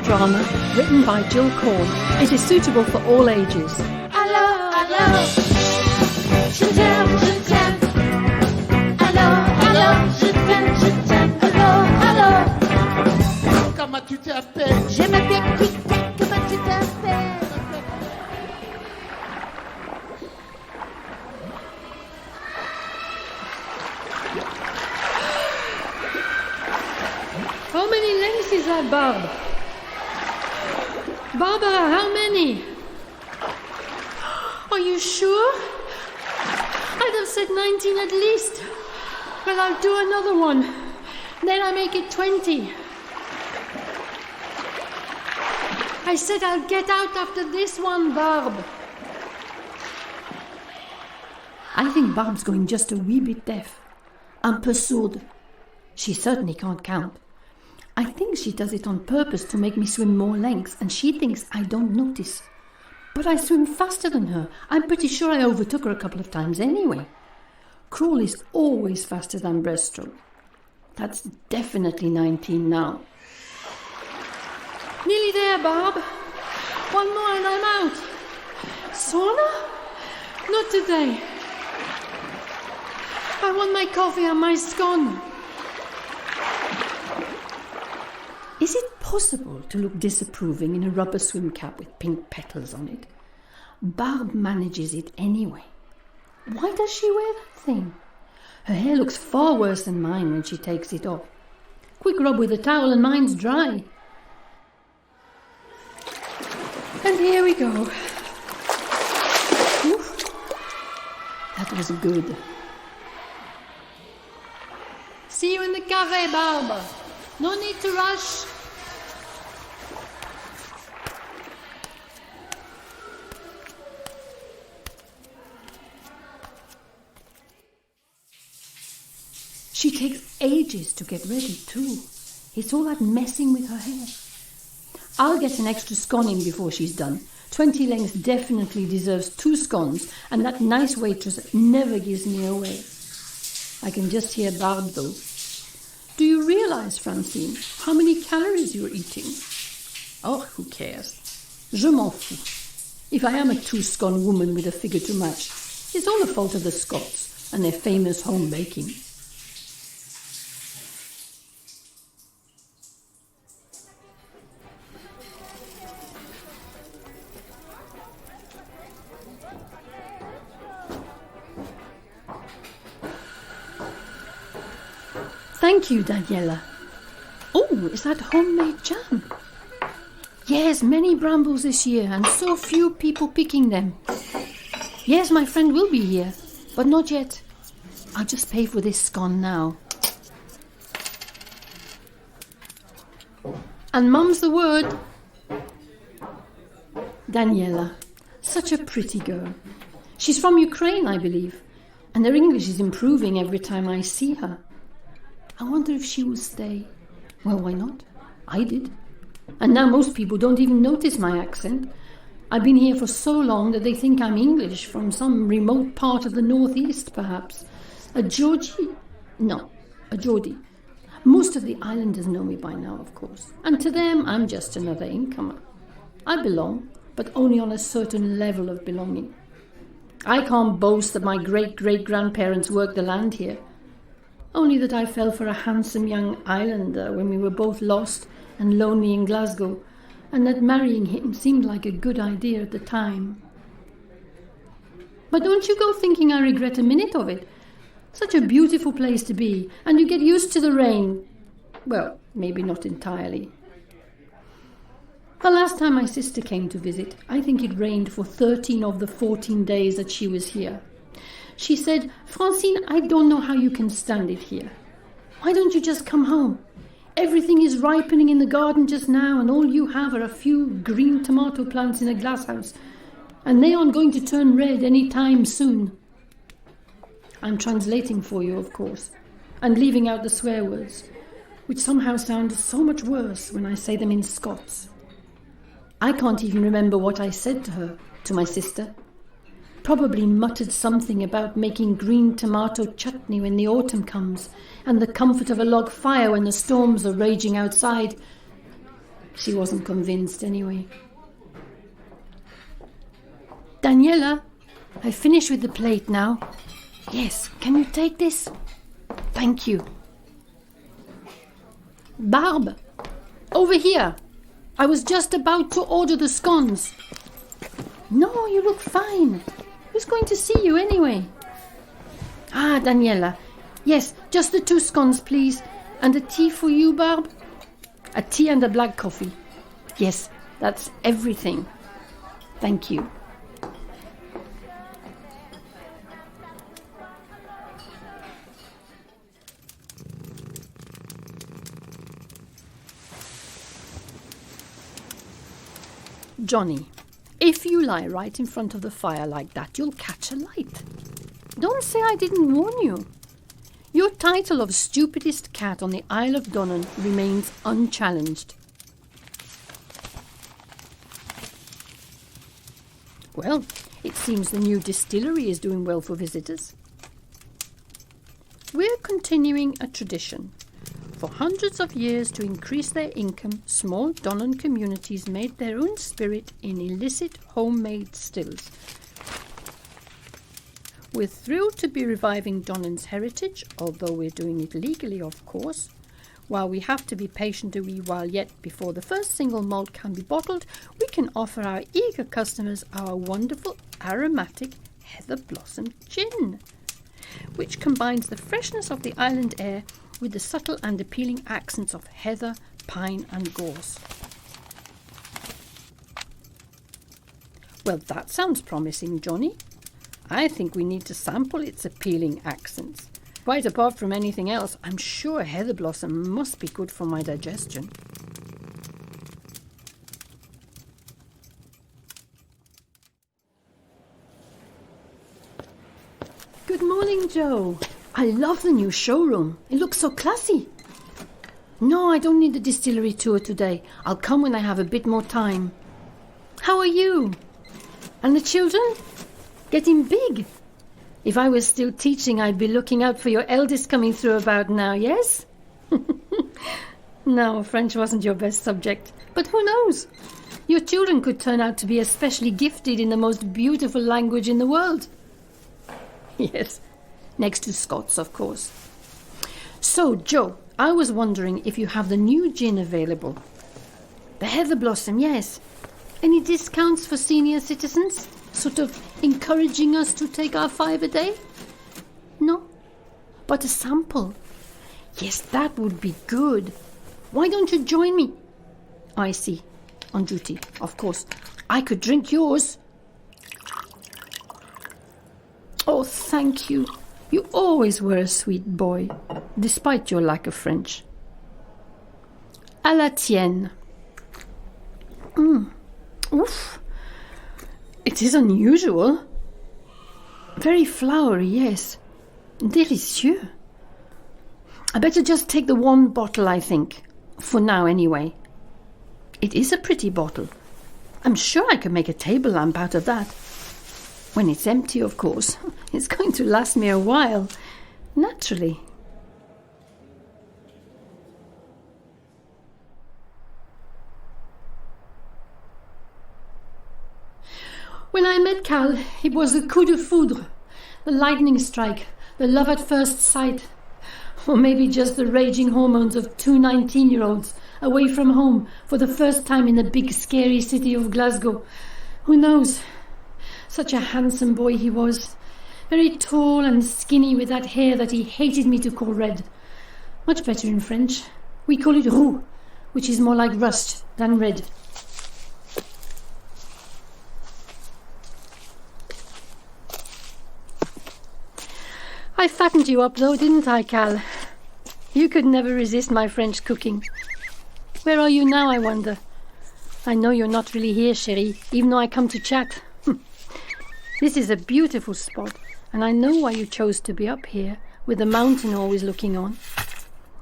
drama written by Jill Corn. It is suitable for all ages. Allô, allô, je t'aime, allô, allô, je t'aime, allô, allô. Comment tu t'appelles? Je m'appelle Tic-Tac, comment tu t'appelles? How many lengths is that, Barb? Barbara, how many? Are you sure? I'd have said 19 at least. Well, I'll do another one. Then I make it 20. I said I'll get out after this one, Barb. I think Barb's going just a wee bit deaf. Un peu sourde. She certainly can't count. I think she does it on purpose to make me swim more lengths, and she thinks I don't notice. But I swim faster than her. I'm pretty sure I overtook her a couple of times anyway. Crawl is always faster than breaststroke. That's definitely 19 now. Nearly there, Barb. One more and I'm out. Sauna? Not today. I want my coffee and my scone. Is it possible to look disapproving in a rubber swim cap with pink petals on it? Barb manages it anyway. Why does she wear that thing? Her hair looks far worse than mine when she takes it off. Quick rub with a towel and mine's dry. And here we go. Oof. That was good. See you in the cafe, Barb. No need to rush. She takes ages to get ready too. It's all that messing with her hair. I'll get an extra scone in before she's done. 20 lengths definitely deserves 2 scones, and that nice waitress never gives me away. I can just hear Barb though. Do you realize, Francine, how many calories you're eating? Oh, who cares? Je m'en fous. If I am a 2-scone woman with a figure to match, it's all the fault of the Scots and their famous home baking. Thank you, Daniela. Oh, is that homemade jam? Yes, many brambles this year, and so few people picking them. Yes, my friend will be here, but not yet. I'll just pay for this scone now. And mum's the word. Daniela, such a pretty girl. She's from Ukraine, I believe, and her English is improving every time I see her. I wonder if she will stay. Well, why not? I did. And now most people don't even notice my accent. I've been here for so long that they think I'm English from some remote part of the northeast, perhaps. A Georgie? No, a Geordie. Most of the islanders know me by now, of course. And to them, I'm just another incomer. I belong, but only on a certain level of belonging. I can't boast that my great-great-grandparents worked the land here. Only that I fell for a handsome young islander when we were both lost and lonely in Glasgow, and that marrying him seemed like a good idea at the time. But don't you go thinking I regret a minute of it. Such a beautiful place to be, and you get used to the rain. Well, maybe not entirely. The last time my sister came to visit, I think it rained for 13 of the 14 days that she was here. She said, "Francine, I don't know how you can stand it here. Why don't you just come home? Everything is ripening in the garden just now, and all you have are a few green tomato plants in a glasshouse, and they aren't going to turn red any time soon." I'm translating for you, of course, and leaving out the swear words, which somehow sound so much worse when I say them in Scots. I can't even remember what I said to her, to my sister. Probably muttered something about making green tomato chutney when the autumn comes, and the comfort of a log fire when the storms are raging outside. She wasn't convinced anyway. Daniela, I finished with the plate now. Yes, can you take this? Thank you. Barb, over here. I was just about to order the scones. No, you look fine. Who's going to see you anyway? Ah, Daniela. Yes, just the 2 scones, please. And a tea for you, Barb? A tea and a black coffee. Yes, that's everything. Thank you. Johnny, if you lie right in front of the fire like that, you'll catch a light. Don't say I didn't warn you. Your title of stupidest cat on the Isle of Donan remains unchallenged. Well, it seems the new distillery is doing well for visitors. We're continuing a tradition. For hundreds of years, to increase their income, small Donan communities made their own spirit in illicit homemade stills. We're thrilled to be reviving Donan's heritage, although we're doing it legally, of course. While we have to be patient a wee while yet before the first single malt can be bottled, we can offer our eager customers our wonderful aromatic heather blossom gin, which combines the freshness of the island air with the subtle and appealing accents of heather, pine and gorse. Well, that sounds promising, Johnny. I think we need to sample its appealing accents. Quite apart from anything else, I'm sure heather blossom must be good for my digestion. Good morning, Joe. I love the new showroom. It looks so classy. No, I don't need the distillery tour today. I'll come when I have a bit more time. How are you? And the children? Getting big? If I was still teaching, I'd be looking out for your eldest coming through about now, yes? No, French wasn't your best subject. But who knows? Your children could turn out to be especially gifted in the most beautiful language in the world. Yes, next to Scots, of course. So, Joe, I was wondering if you have the new gin available. The heather blossom, yes. Any discounts for senior citizens? Sort of encouraging us to take our 5 a day? No? But a sample? Yes, that would be good. Why don't you join me? I see. On duty, of course. I could drink yours. Oh, thank you. You always were a sweet boy, despite your lack of French. À la tienne. Oof. It is unusual. Very flowery, yes. Délicieux. I better just take the one bottle, I think. For now, anyway. It is a pretty bottle. I'm sure I could make a table lamp out of that. When it's empty, of course. It's going to last me a while. Naturally. When I met Cal, it was the coup de foudre, the lightning strike, the love at first sight, or maybe just the raging hormones of 2 19-year-olds away from home for the first time in the big scary city of Glasgow. Who knows? Such a handsome boy he was, very tall and skinny with that hair that he hated me to call red. Much better in French. We call it roux, which is more like rust than red. I fattened you up though, didn't I, Cal? You could never resist my French cooking. Where are you now, I wonder? I know you're not really here, chérie, even though I come to chat. This is a beautiful spot, and I know why you chose to be up here, with the mountain always looking on.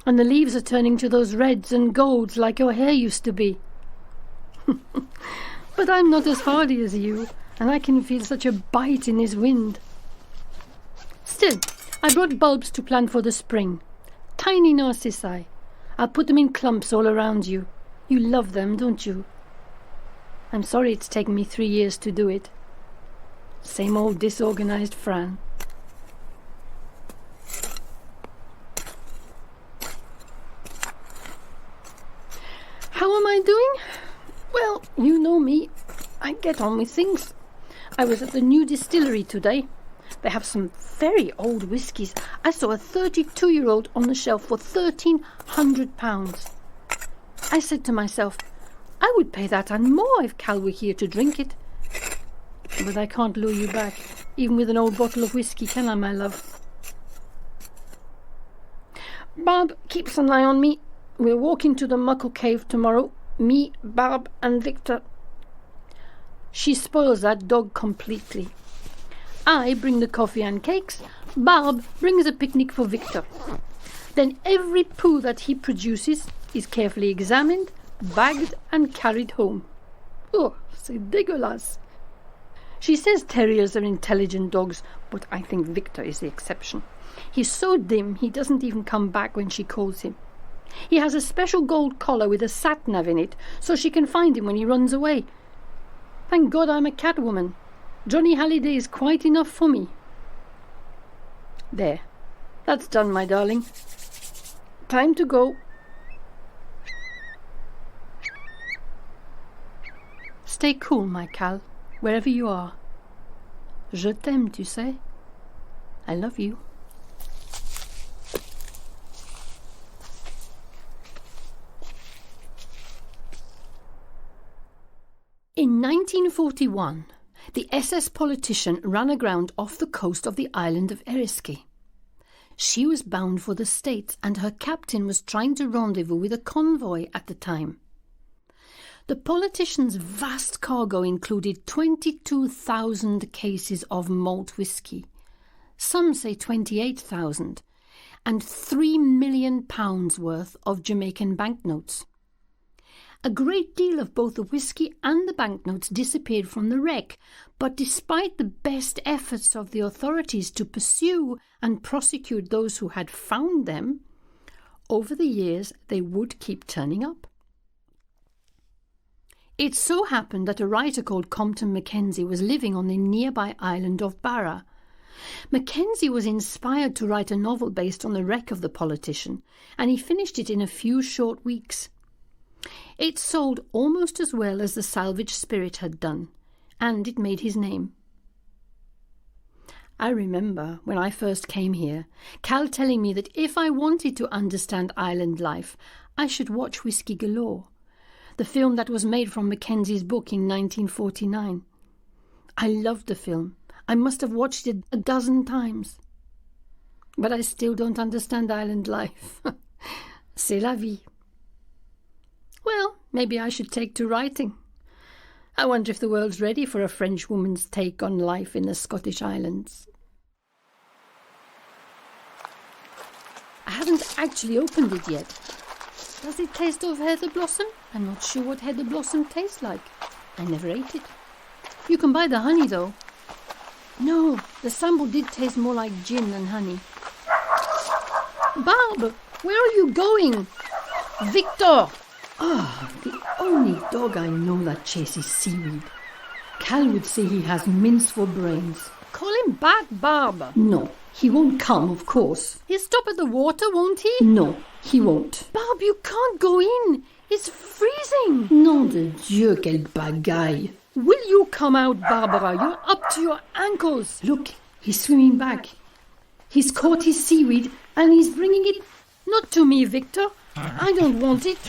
And the leaves are turning to those reds and golds like your hair used to be. But I'm not as hardy as you, and I can feel such a bite in this wind. Still, I brought bulbs to plant for the spring. Tiny narcissi. I'll put them in clumps all around you. You love them, don't you? I'm sorry it's taken me 3 years to do it. Same old disorganized Fran. How am I doing? Well, you know me. I get on with things. I was at the new distillery today. They have some very old whiskies. I saw a 32-year-old on the shelf for £1,300. I said to myself, I would pay that and more if Cal were here to drink it. But I can't lure you back, even with an old bottle of whisky, can I, my love? Barb keeps an eye on me. We're walking to the Muckle Cave tomorrow. Me, Barb and Victor. She spoils that dog completely. I bring the coffee and cakes. Barb brings a picnic for Victor. Then every poo that he produces is carefully examined, bagged and carried home. Oh, c'est dégueulasse. She says terriers are intelligent dogs, but I think Victor is the exception. He's so dim he doesn't even come back when she calls him. He has a special gold collar with a sat-nav in it, so she can find him when he runs away. Thank God I'm a cat woman. Johnny Hallyday is quite enough for me. There. That's done, my darling. Time to go. Stay cool, my Cal, wherever you are. Je t'aime, tu sais. I love you. In 1941, the SS politician ran aground off the coast of the island of Eriskay. She was bound for the States and her captain was trying to rendezvous with a convoy at the time. The politician's vast cargo included 22,000 cases of malt whisky, some say 28,000, and £3 million worth of Jamaican banknotes. A great deal of both the whisky and the banknotes disappeared from the wreck, but despite the best efforts of the authorities to pursue and prosecute those who had found them, over the years they would keep turning up. It so happened that a writer called Compton Mackenzie was living on the nearby island of Barra. Mackenzie was inspired to write a novel based on the wreck of the politician, and he finished it in a few short weeks. It sold almost as well as the Salvage Spirit had done, and it made his name. I remember when I first came here, Cal telling me that if I wanted to understand island life, I should watch Whisky Galore, the film that was made from Mackenzie's book in 1949. I loved the film. I must have watched it a dozen times. But I still don't understand island life. C'est la vie. Well, maybe I should take to writing. I wonder if the world's ready for a Frenchwoman's take on life in the Scottish Islands. I haven't actually opened it yet. Does it taste of heather blossom? I'm not sure what heather blossom tastes like. I never ate it. You can buy the honey, though. No, the sample did taste more like gin than honey. Barb, where are you going? Victor! The only dog I know that chases seaweed. Cal would say he has mince for brains. Call him back, Barb. No, he won't come, of course. He'll stop at the water, won't he? No, he won't. Barb, you can't go in. It's freezing. Nom de Dieu, quelle bagaille. Will you come out, Barbara? You're up to your ankles. Look, he's swimming back. He's caught his seaweed and he's bringing it... Not to me, Victor. I don't want it.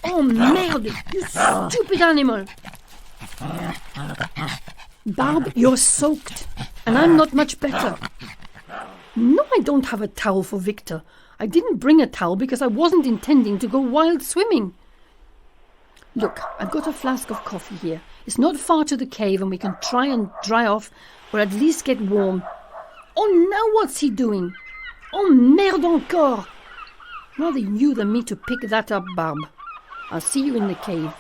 Oh, merde, you stupid animal. Barb, you're soaked, and I'm not much better. No, I don't have a towel for Victor. I didn't bring a towel because I wasn't intending to go wild swimming. Look, I've got a flask of coffee here. It's not far to the cave and we can try and dry off, or at least get warm. Oh, now what's he doing? Oh, merde encore. Rather you than me to pick that up, Barb. I'll see you in the cave.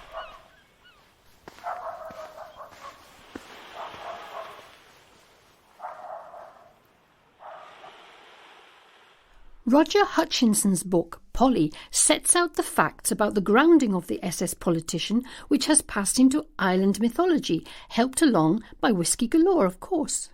Roger Hutchinson's book, Polly sets out the facts about the grounding of the SS politician, which has passed into island mythology, helped along by Whisky Galore, of course.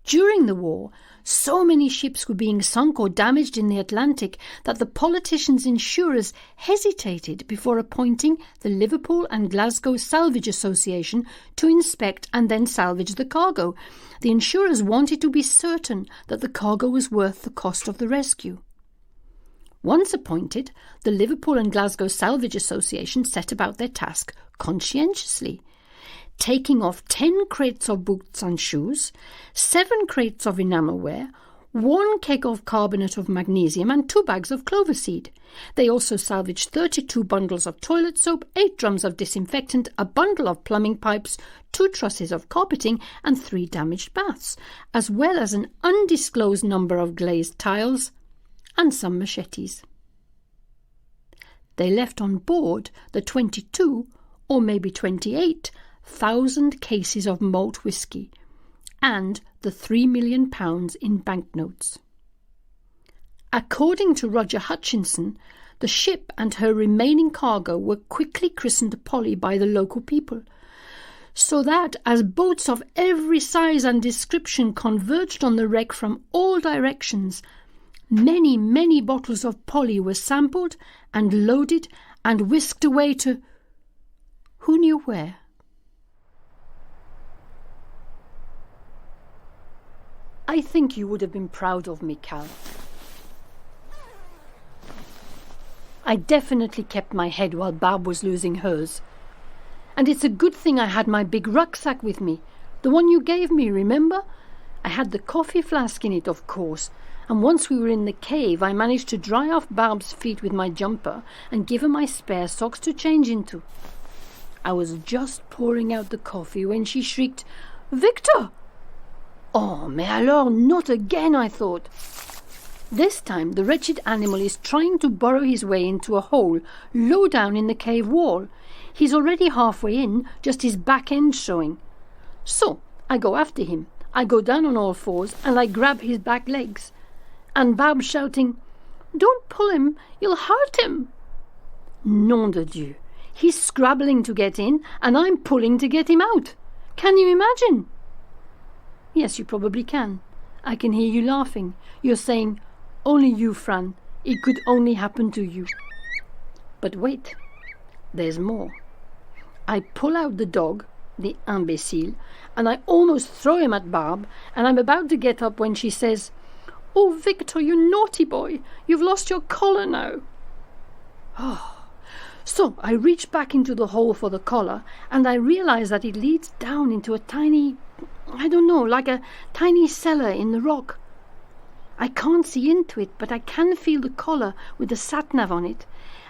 During the war, so many ships were being sunk or damaged in the Atlantic that the politicians' insurers hesitated before appointing the Liverpool and Glasgow Salvage Association to inspect and then salvage the cargo. The insurers wanted to be certain that the cargo was worth the cost of the rescue. Once appointed, the Liverpool and Glasgow Salvage Association set about their task conscientiously, taking off 10 crates of boots and shoes, 7 crates of enamelware, 1 keg of carbonate of magnesium and 2 bags of clover seed. They also salvaged 32 bundles of toilet soap, 8 drums of disinfectant, a bundle of plumbing pipes, 2 trusses of carpeting and 3 damaged baths, as well as an undisclosed number of glazed tiles and some machetes. They left on board the 22 or maybe 28,000 cases of malt whisky and the £3 million in banknotes. According to Roger Hutchinson, the ship and her remaining cargo were quickly christened Polly by the local people, so that as boats of every size and description converged on the wreck from all directions, many bottles of Polly were sampled and loaded and whisked away to who knew where. I think you would have been proud of me, Cal. I definitely kept my head while Barb was losing hers. And it's a good thing I had my big rucksack with me, the one you gave me, remember? I had the coffee flask in it, of course, and once we were in the cave I managed to dry off Barb's feet with my jumper and give her my spare socks to change into. I was just pouring out the coffee when she shrieked, "Victor!" Oh, mais alors, not again, I thought. This time the wretched animal is trying to burrow his way into a hole low down in the cave wall. He's already halfway in, just his back end showing. So I go after him. I go down on all fours and I grab his back legs. And Barb shouting, "Don't pull him, you'll hurt him." Nom de Dieu. He's scrabbling to get in and I'm pulling to get him out. Can you imagine? Yes, you probably can. I can hear you laughing. You're saying, "Only you, Fran. It could only happen to you." But wait, there's more. I pull out the dog, the imbécile, and I almost throw him at Barb, and I'm about to get up when she says, "Oh, Victor, you naughty boy. You've lost your collar now." Oh. So I reach back into the hole for the collar, and I realize that it leads down into a tiny, I don't know, like a tiny cellar in the rock. I can't see into it, but I can feel the collar with the sat-nav on it,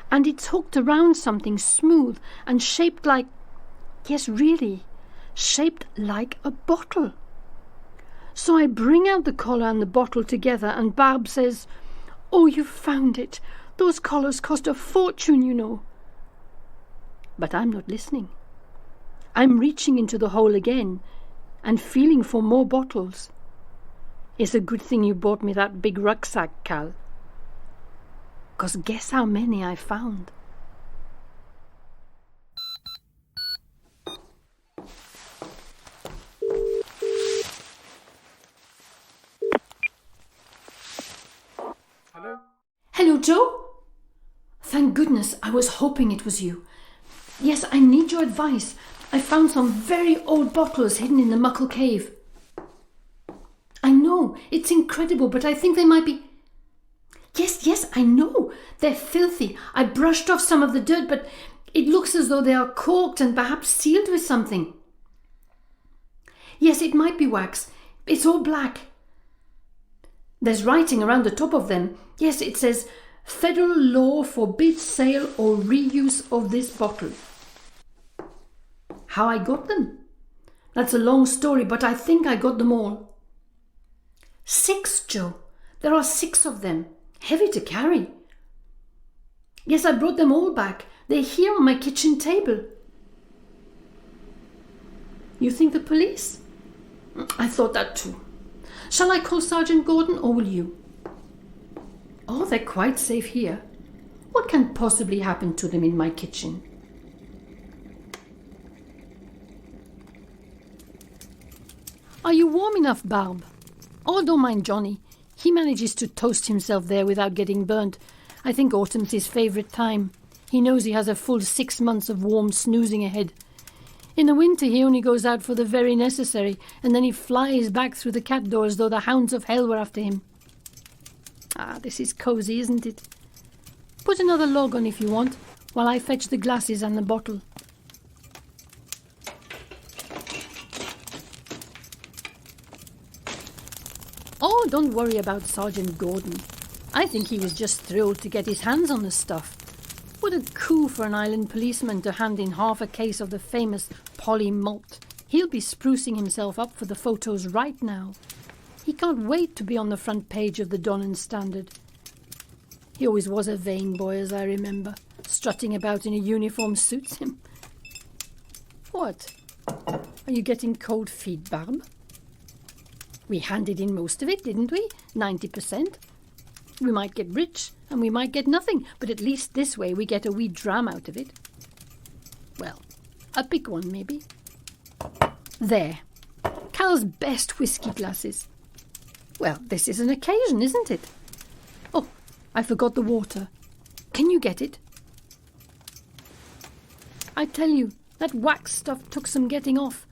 and it's hooked around something smooth and shaped like, yes, really, shaped like a bottle. So I bring out the collar and the bottle together, and Barb says, "Oh, you found it. Those collars cost a fortune, you know." But I'm not listening. I'm reaching into the hole again and feeling for more bottles. It's a good thing you bought me that big rucksack, Cal. 'Cause guess how many I found? Hello? Hello, Joe? Thank goodness, I was hoping it was you. Yes, I need your advice. I found some very old bottles hidden in the Muckle Cave. I know, it's incredible, but I think they might be... Yes, I know. They're filthy. I brushed off some of the dirt, but it looks as though they are corked and perhaps sealed with something. Yes, it might be wax. It's all black. There's writing around the top of them. Yes, it says, "Federal law forbids sale or reuse of this bottle." How I got them? That's a long story, but I think I got them all. 6, Joe. There are 6 of them. Heavy to carry. Yes, I brought them all back. They're here on my kitchen table. You think the police? I thought that too. Shall I call Sergeant Gordon or will you? Oh, they're quite safe here. What can possibly happen to them in my kitchen? Are you warm enough, Barb? Oh, don't mind Johnny. He manages to toast himself there without getting burnt. I think autumn's his favourite time. He knows he has a full 6 months of warm snoozing ahead. In the winter he only goes out for the very necessary, and then he flies back through the cat door as though the hounds of hell were after him. Ah, this is cosy, isn't it? Put another log on if you want, while I fetch the glasses and the bottle. Oh, don't worry about Sergeant Gordon. I think he was just thrilled to get his hands on the stuff. What a coup for an island policeman to hand in half a case of the famous Polly malt. He'll be sprucing himself up for the photos right now. He can't wait to be on the front page of the Donan Standard. He always was a vain boy, as I remember. Strutting about in a uniform suits him. What? Are you getting cold feet, Barb? We handed in most of it, didn't we? 90%. We might get rich and we might get nothing, but at least this way we get a wee dram out of it. Well, a big one maybe. There. Cal's best whisky glasses. Well, this is an occasion, isn't it? Oh, I forgot the water. Can you get it? I tell you, that wax stuff took some getting off.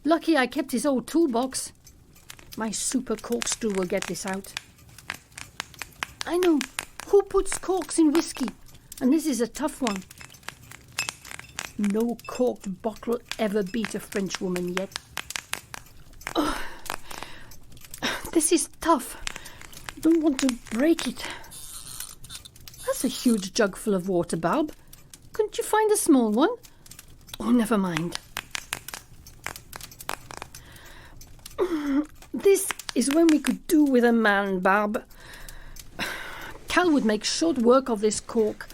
Lucky I kept his old toolbox. My super corkscrew will get this out. I know. Who puts corks in whisky? And this is a tough one. No corked bottle ever beat a Frenchwoman yet. Oh, this is tough. Don't want to break it. That's a huge jug full of water, Barb. Couldn't you find a small one? Oh, never mind. This is when we could do with a man, Barb. Cal would make short work of this cork.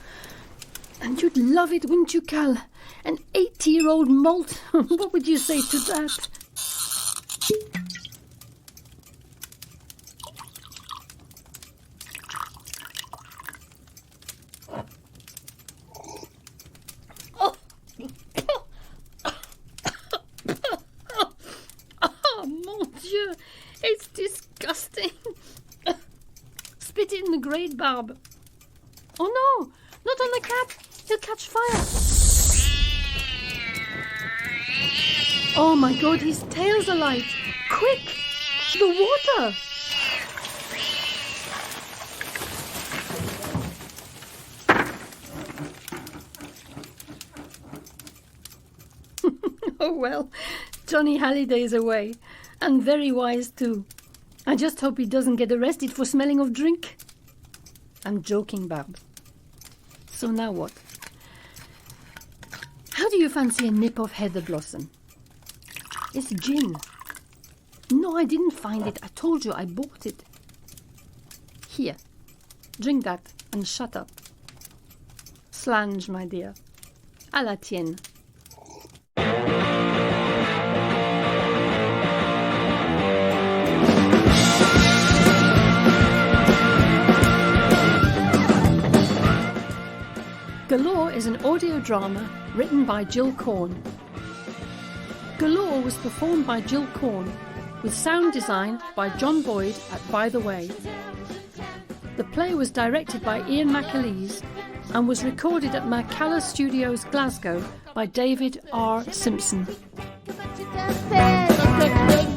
And you'd love it, wouldn't you, Cal? An 80-year-old malt. What would you say to that? Oh, mon Dieu, it's disgusting. Spit it in the grate, Barb. Oh no, not on the cat. He'll catch fire. Oh my God, his tail's alight. Quick, the water. Oh well, Johnny Halliday's away, and very wise too. I just hope he doesn't get arrested for smelling of drink. I'm joking, Barb. So now what? How do you fancy a nip of heather blossom? It's gin. No, I didn't find it. I told you I bought it. Here, drink that and shut up. Slange, my dear. À la tienne. Galore is an audio drama written by Jill Corn. Galore was performed by Jill Corn, with sound design by John Boyd at By the Way. The play was directed by Ian McAleese and was recorded at Macalla Studios, Glasgow by David R. Simpson. But you just said,